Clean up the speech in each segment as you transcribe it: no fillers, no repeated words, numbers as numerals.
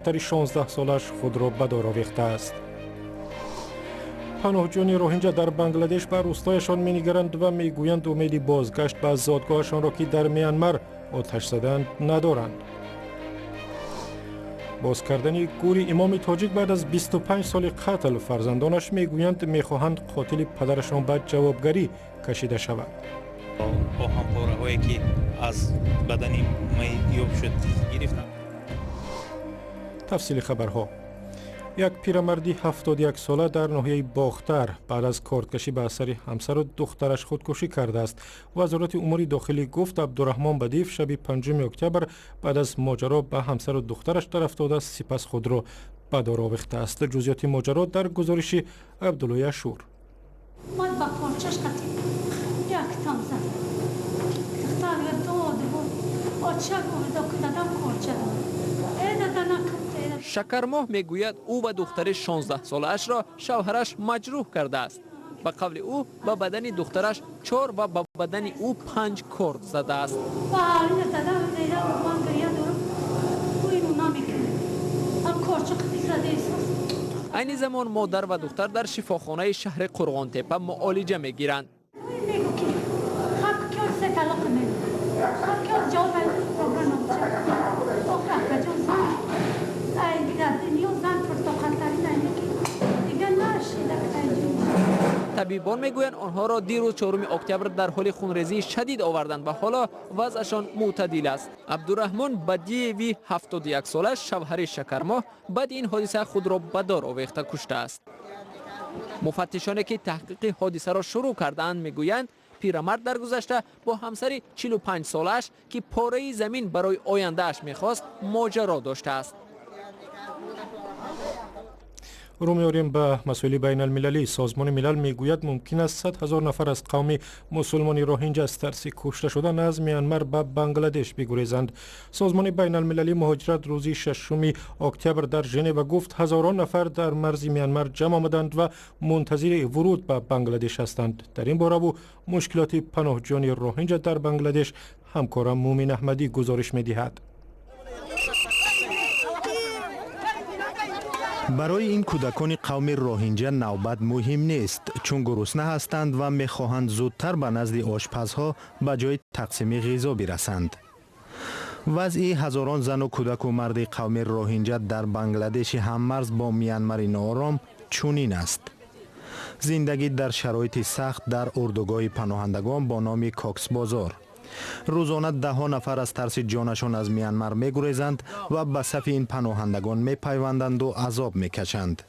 دختر 16 سالش خود را به دار آویخته است. پناهجویان روهینجا در بنگلادش بر روستایشان می‌نگرند و میگویند امیدی بازگشت به زادگاهشان را که در میانمار آتش زدند ندارند. بازکردن گوری امام تاجیک بعد از 25 سال قتل فرزندانش میگویند میخواهند قاتل پدرشان به جوابگری کشیده شود. با همپاره‌هایی که از بدن ما یاب شد گرفتند. تفصیل خبرها. یک پیرمردی 71 ساله در ناحیه باختر بعد از کارتکشی به اثر همسر و دخترش خودکشی کرده است. وزارت امور داخلی گفت عبدالرحمن بدیف شب 5 اکتبر بعد از ماجرا به همسر و دخترش در افتاده است، سپس خود را به دار آویخته است. جزئیات ماجرا در گزارش عبدالله اشور. من با پارچش قطعی یک تام زد. دختر داد و آچه بود و کدادم پارچه بود. شکرماه میگوید او به دختر 16 سالش را شوهرش مجروح کرده است. به قول او به بدن دخترش 4 و به بدن او 5 کورد زده است. این زمان مادر و دختر در شفاخانه شهر قرغان تپه معالجه میگیرند. طبیبان میگویند آنها را دیروز 4 اکتبر در حال خونریزی شدید آوردند و حالا وضعشان معتدل است. عبدالرحمن بدیوی 71 سالش شوهر شکرماه بعد این حادثه خود را به دار آویخته کشته است. مفتشانی که تحقیق حادثه را شروع کردند میگویند پیرمرد در گذشته با همسر 45 سالش که پاره زمین برای آیندهش میخواست ماجرا داشته است. رو می‌آوریم به مسائل بین المللی. سازمان ملل میگوید ممکن است 100,000 نفر از قوم مسلمان روهینجا از ترس کشته شدن از میانمار به بنگلادش بگریزند. سازمان بین المللی مهاجرت روز 6 اکتبر در ژنو گفت هزاران نفر در مرز میانمار جمع آمدند و منتظر ورود به بنگلادش هستند. در این باره و مشکلات پناهجویان روهینجا در بنگلادش همکارم مومن احمدی گزارش می‌دهد. برای این کودکان قوم روهینجا نوبت مهم نیست، چون گرسنه هستند و میخواهند زودتر به نزد آشپزها به جای تقسیم غذا برسند. وضع هزاران زن و کودک و مرد قوم روهینجا در بنگلادش هممرز با میانمار ناآرام چنین است. زندگی در شرایط سخت در اردوگاه پناهندگان با نام کاکس بازار. روزانه 10 نفر از ترس جانشان از میانمار میگریزند و به صف این پناهندگان میپیوندند و عذاب میکشند.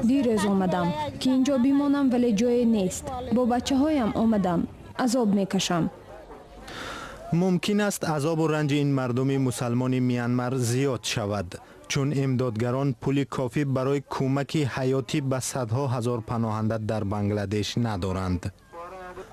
دیروز آمدم که اینجا بمانم ولی جای نیست. با بچه هایم آمدم. عذاب میکشم. ممکن است عذاب و رنج این مردم مسلمان میانمار زیاد شود، چون امدادگران پول کافی برای کمک حیاتی به صدها هزار پناهنده در بنگلادش ندارند.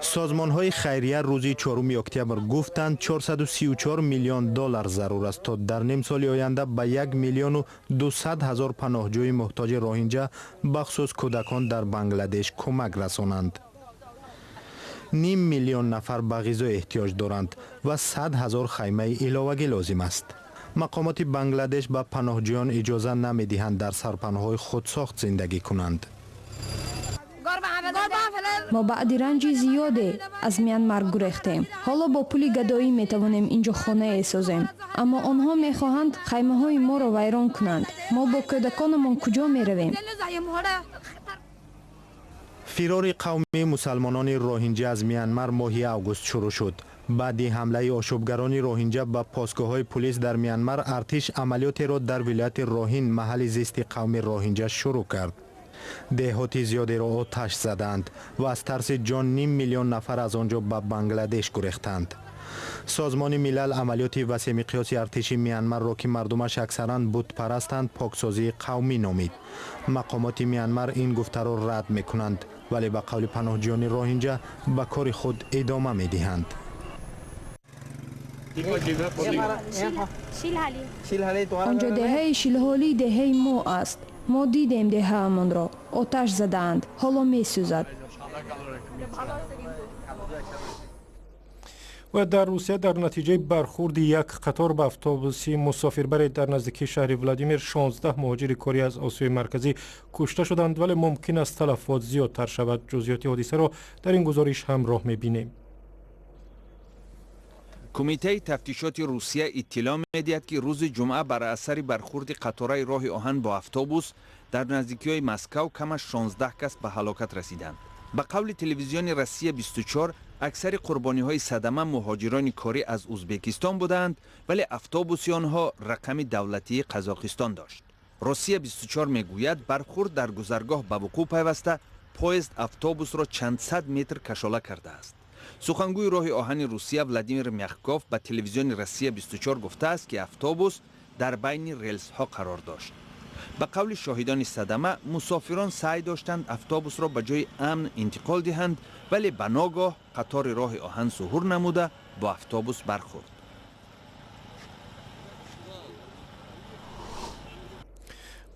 سازمان های خیریه روزی 4 اکتبر گفتند 434 میلیون دلار ضرور است تا در نیم سال آینده به 1,200,000 پناهجوی محتاج روهینجا بخصوص کودکان در بنگلادش کمک رسانند. 500,000 نفر به غذا احتیاج دارند و 100,000 خیمه علاوگی لازم است. مقامات بنگلادش به پناهجویان اجازه نمیدهند در سرپناه‌های خودساخت زندگی کنند. ما بعد رنج زیادی از میانمار گریختیم. حالا با پول گدایی میتوانیم اینجا خانه سازیم، اما آنها میخواهند خیمه های ما را ویران کنند. ما با کودکانمان کجا میرویم؟ فرار قوم مسلمانان روهینجا از میانمار ماه آگوست شروع شد. بعد حمله آشوبگران روهینجا به پاسگاه‌های پلیس در میانمار، ارتش عملیاتی را در ولایت روهین محل زیست قوم روهینجا شروع کرد. دهاتی زیادی را آتش زدند و از ترس جان 500,000 نفر از آنجا به بنگلادش گریختند. سازمان ملل عملیات وسیع مقیاس ارتش میانمار را که مردمش اکثرا بت پرستند پاکسازی قومی نامید. مقامات میانمار این گفته را رد میکنند، ولی به قول پناهجویان روهینجا به کار خود ادامه میدهند. آنجا دهه شیلهالی دهه ما است. ما دیدیم دهه امان را آتش زدند، حالا می سوزد. و در روسیه در نتیجه برخورد یک قطار به اتوبوسی مسافربر در نزدیکی شهر ولادیمیر 16 مهاجر کره از آسیای مرکزی کشته شدند، ولی ممکن است تلفات زیادتر شود. جزئیات حادثه را در این گزارش همراه می‌بینیم. کمیته تفتیشات روسیه اطلاع می‌دهد که روز جمعه بر اثر برخورد قطارهای راه آهن با اتوبوس در نزدیکی مسکو کمش 16 کس به هلاکت رسیدند. به قول تلویزیون روسیه 24 اکثر قربانی های صدمه مهاجران کاری از ازبکستان بودند، ولی اتوبوس آنها رقم دولتی قزاقستان داشت. روسیه 24 میگوید برخورد در گذرگاه به وقوع پیوسته پویزد اتوبوس را چند صد متر کشاله کرده است. سخنگوی راه آهن روسیه ولادیمیر میخکوف به تلویزیون روسیه 24 گفته است که اتوبوس در بین ریلز ها قرار داشت. به قول شاهدان صدمه مسافران سعی داشتند اتوبوس را به جای امن انتقال دهند، ولی به ناگاه قطار راه آهن ظهور نموده با اتوبوس برخورد.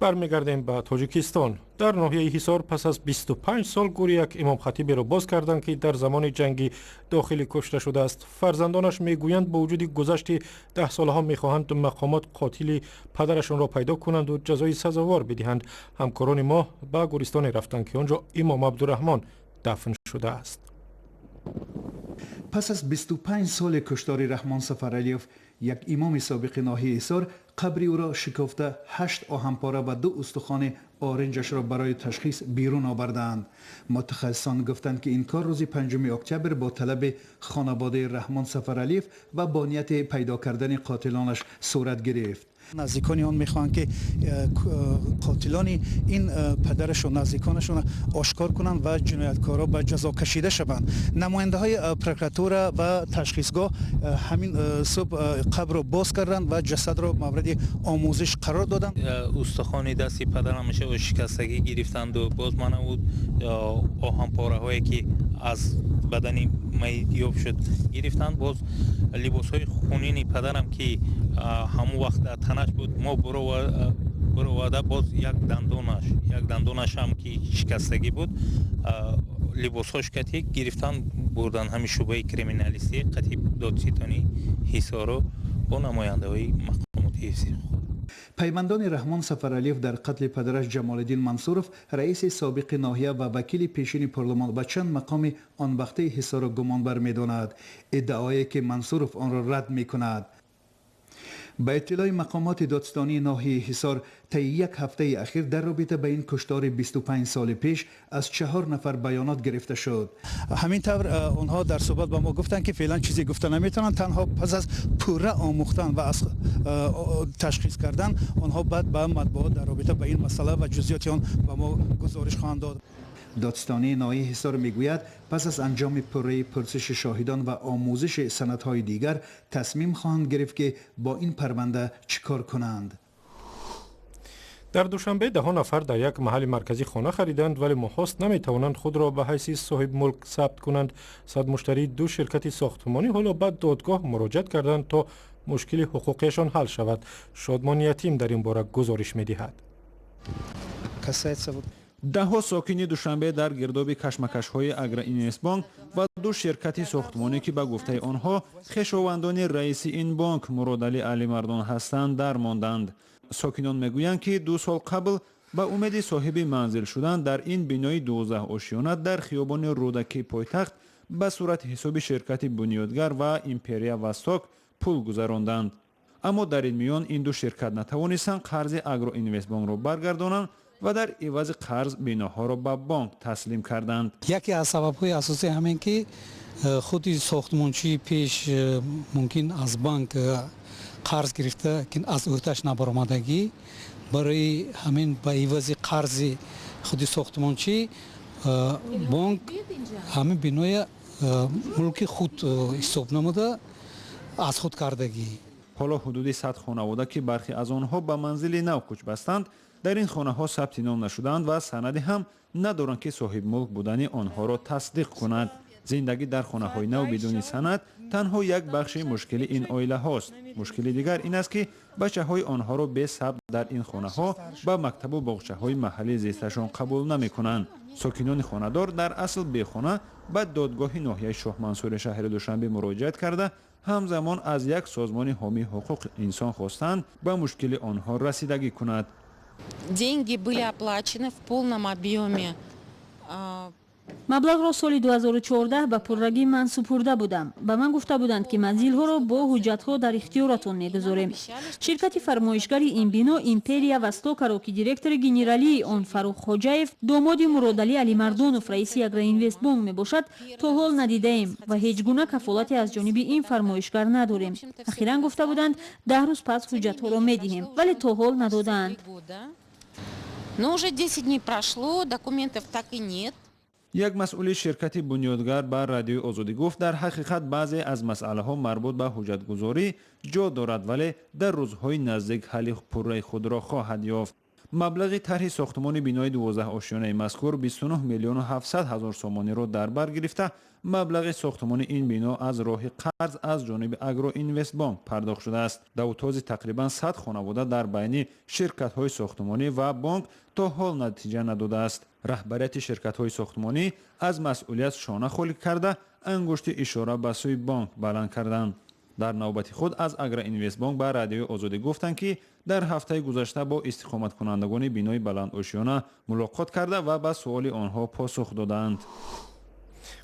برمیگردیم به تاجیکستان. در ناحیه حصار پس از 25 سال گوری یک امام خطیبی را باز کردند که در زمان جنگی داخلی کشته شده است. فرزندانش میگویند با وجود گذشت 10 سالها میخواهند مقامات قاتل پدرشان را پیدا کنند و جزای سزاوار بدهند. همکاران ما به گورستان رفتند که آنجا امام عبدالرحمن دفن شده است. پس از 25 سال کشتار رحمان سفرعلیوف، یک امام سابق ناحیه حصار قبری او را شکافته 8 آهنپاره و 2 استخوان آرنجش را برای تشخیص بیرون آوردند. متخصصان گفتند که این کار روز 5 اکتبر با طلب خانواده رحمان سفرعلیوف و با نیت پیدا کردن قاتلانش صورت گرفت. نزدیکان آن میخواهند که قاتلان این پدرش و نزدیکانشون آشکار کنند و جنایتکارا به جزا کشیده شوند. نماینده های پروکراتور و تشخیصگاه همین صبح قبر را باز کردند و جسد را مورد آموزش قرار دادند. استخوان دستی پدرم میشه شکستگی گرفتند و باز من بود آهنپاره هایی که از بدنی یاب شد گرفتند. باز لباس های خونین پدرم که همون وقت در تنش بود ما برو واده باز یک دندونش هم که شکستگی بود لباس هاش کتی گرفتن بردن همین شعبه کریمینالیستی قطیب دادستانی حصار با نماینده های مقامات حصار. پیوندان رحمان سفرعلیوف در قتل پدرش جمال الدین منصورف، رئیس سابق ناحیه و وکیل پیشین پارلمان به چند مقام آن وقته حصار را گمانبر می‌داند. ادعایی که منصورف آن را رد می‌کند. به اطلاع مقامات دادستانی ناحیه حصار، طی یک هفته اخیر در رابطه با این کشتار 25 سال پیش از 4 نفر بیانات گرفته شد. همینطور آنها در صحبت با ما گفتند که فعلا چیزی گفته نمیتونن، تنها پس از پوره آموختن و از تشخیص کردن آنها بعد به مطبوعات در رابطه با این مسئله و جزئیات آن به ما گزارش خواهند داد. دادستانی ناحیه حصار میگوید پس از انجام پروژه پرسش شاهدان و آموزش سندهای دیگر تصمیم خواهند گرفت که با این پرونده چیکار کنند. در دوشنبه 10 نفر در یک محل مرکزی خانه خریدند، ولی ماهاست نمیتوانند خود را به حیث صاحب ملک ثبت کنند. 100 مشتری 2 شرکت ساختمانی حالا بعد دادگاه مراجعه کردند تا مشکل حقوقیشان حل شود. شادمان یتیم در این باره گزارش میدهد. دهها ساکنی دوشنبه در گرداب کشمکش‌های اگرینوستبانک و 2 شرکت ساختمانی که به گفته آنها خویشاوندان رئیس این بانک مرادعلی علی مردان هستند درماندند. ساکنان میگویند که 2 سال قبل به امید صاحب منزل شدن در این بینای 12 آشیانه در خیابان رودکی پایتخت به صورت حساب شرکت بنیادگر و ایمپریا وستاک پول گذراندند. اما در این میان این 2 شرکت نتوانستند قرض اگرینوستبانک را برگردانند و در عوض قرض بیناها را به بانک تسلیم کردند. یکی از سبب‌های اساسی همین که خود ساختمانچی پیش ممکن از بانک قرض گرفته که از اوتش نبرآمدگی، برای همین به عوض قرض خود ساختمانچی بانک همین بینای ملک خود حساب نموده از خود کردگی. حالا حدود 100 خانواده که برخی از آنها به منزل نو کوچ بستند در این خانه ها ثبت نام نشدند و سندی هم ندارند که صاحب ملک بودن آنها را تصدیق کند. زندگی در خانه‌های نو بدون سند تنها یک بخش مشکل این عائله هاست. مشکل دیگر این است که بچه‌های آنها را به ثبت در این خانه‌ها به مکتب و باغچه‌های محلی زیستشان قبول نمی‌کنند. ساکنان خانه‌دار در اصل بی خانه به دادگاه ناحیه شاه منصور شهر دوشنبه مراجعت کرده همزمان از یک سازمان حامی حقوق انسان خواستند به مشکل آنها رسیدگی کند. Деньги были оплачены в полном объеме. маблағро соли 2014 ба пуррагӣ ман супурда будам. Ба ман гуфта буданд ки манзилҳоро бо ҳуҷҷатҳо дар ихтиёратон мегузорем. Ширкати фармоишгари ин бино Империя Востокаро ки директори генералии он Фарух Хоҷаев, домоди Муродали Алимардонов раиси Агроинвестбонк мебошад, то ҳол надидаем ва ҳеҷ гуна кафолате аз ҷониби ин фармоишгар надорем. Ахиран гуфта буданд 10 рӯз пас ҳуҷҷатҳоро медиҳем, вале то ҳол надодаанд. Но уже 10 дней прошло, документов так и нет. یک مسئول شرکت بنیادگر به رادیو آزادی گفت در حقیقت بعضی از مسئله ها مربوط به حجت گذاری جا دارد ولی در روزهای نزدیک حل پره خود را خواهد یافت. مبلغ طرح ساختمان بینای 12 آشیانه مذکور 29 میلیون و 700 هزار سومانی را در بر گرفته. مبلغ ساختمان این بنا از راه قرض از جانب اگرو اینوست بانک پرداخت شده است. دوتاز تقریبا 100 خانواده در بین شرکت های ساختمانی و بانک تا حال نتیجه نداده است. رهبریت شرکت های ساختمانی از مسئولیت شانه خالی کرده انگشت اشاره به سوی بانک بلند کردند. در نوبت خود از اگرو اینوست بانک به رادیو آزادی گفتند که در هفته گذشته با استقامت کنندگان بینای بلند آشیانه ملاقات کرده و به سوال آنها پاسخ دادند.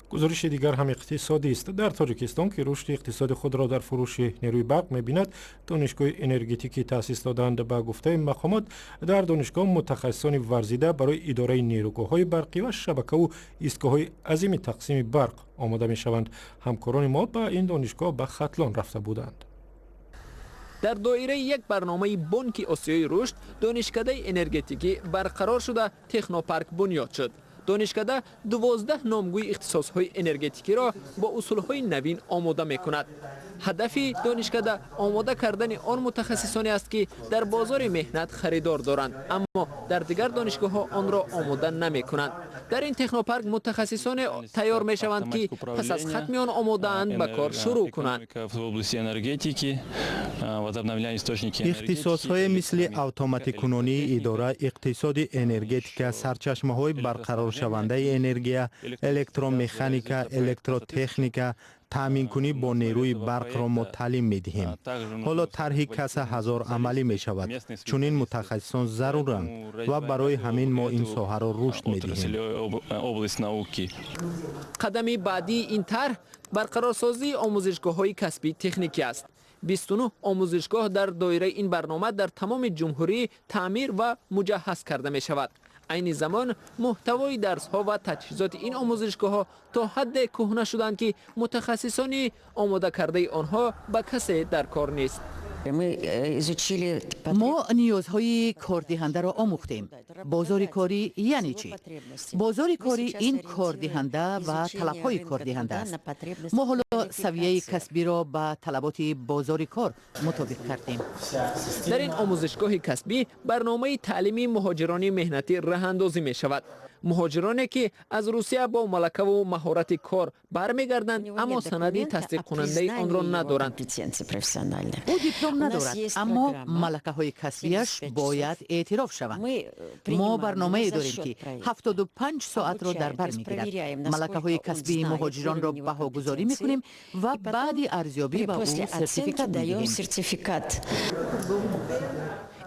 گزارش دیگر هم اقتصادی است. در تاجیکستان که رشد اقتصاد خود را در فروش نیروی برق می‌بیند، دانشگاه انرژتیکی تأسیس دادند. به گفته مقامات در دانشگاه متخصصان ورزیده برای اداره نیروگاه‌های برقی و شبکه و ایستگاه‌های عظیم تقسیم برق آماده می‌شوند. همکاران ما به این دانشگاه به ختلان رفته بودند. در دایره یک برنامه بانک آسیای رشد، دانشکده انرژتیکی برقرار شده تکنوپارک بنیاد شد. دانشکده 12 نامگوی اختصاص‌های انرژتیکی را با اصول‌های نوین آماده می‌کند. هدف دانشکده آماده کردن آن متخصصانی است که در بازار مهنت خریدار دارند اما در دیگر دانشگاه‌ها آن را آماده نمی‌کنند. در این تکنوپارک متخصصان تیار می‌شوند که پس از ختم آن آماده‌اند به کار شروع کنند. اختصاص‌های مثل اتوماتیک کنونی، اداره اقتصاد انرژتیک، سرچشمه‌های برقرار شونده انرژی، الکترومکانیک، الکتروتکنیک، تامین کنی با نیروی برق را ما تعلیم می دهیم. حالا طرح کس هزار عملی می شود. چون این متخصصان ضرورند و برای همین ما این ساحه را رشد می دهیم. قدم بعدی این طرح برقرارسازی آموزشگاه‌های کسبی تکنیکی است. 29 آموزشگاه در دایره این برنامه در تمام جمهوری تعمیر و مجهز کرده می شود. عین زمان محتوای درس‌ها و تجهیزات این آموزشگاه‌ها تا حد کهنه شدند که متخصصان آماده کرده آنها به کسی در کار نیست. ما نیازهای کاردهنده را آموختیم. بازار کاری یعنی چی؟ بازار کاری این کاردهنده و طلب‌های کاردهنده است. ما حالا سویه کسبی را به طلبات بازار کار مطابق کردیم. در این آموزشگاه کسبی برنامه تعلیمی مهاجران مهنتی راه‌اندازی می شود. مهاجرانی که از روسیه با ملکه و مهارت کار برمیگردند اما سند تصدیق کننده آن را ندارند. او دیپلم ندارد اما ملکه های کسبیش باید اعتراف شوند. ما برنامه داریم که 75 ساعت را در بر میگیرد. ملکه های کسبی مهاجران را بهاگذاری میکنیم و بعد ارزیابی به او سرتیفیکات میدهیم.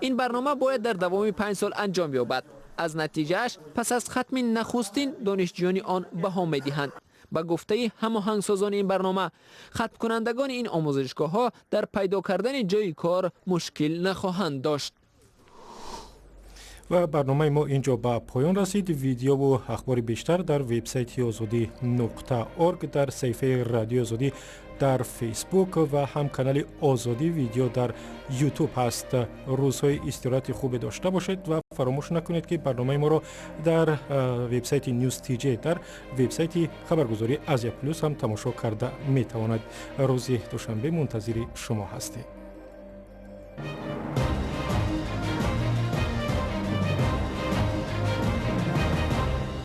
این برنامه باید در دوام 5 سال انجام یابد. از نتیجهش پس از ختم نخستین دانشجویان آن بها می‌دهند. با گفته هماهنگسازان این برنامه، ختم کنندگان این آموزشگاه‌ها در پیدا کردن جای کار مشکل نخواهند داشت. و برنامه ما اینجا به پایان رسید. ویدیو و اخبار بیشتر در وبسایت azadi.org، در صفحه رادیو آزادی در فیسبوک و هم کانال آزادی ویدیو در یوتیوب هست. روزهای استراحت خوب داشته باشید و فراموش نکنید که برنامه ما را در وبسایت نیوز تی جی در وبسایت خبرگزاری آسیا پلوس هم تماشا کرده می توانید. روز دوشنبه منتظر شما هستیم.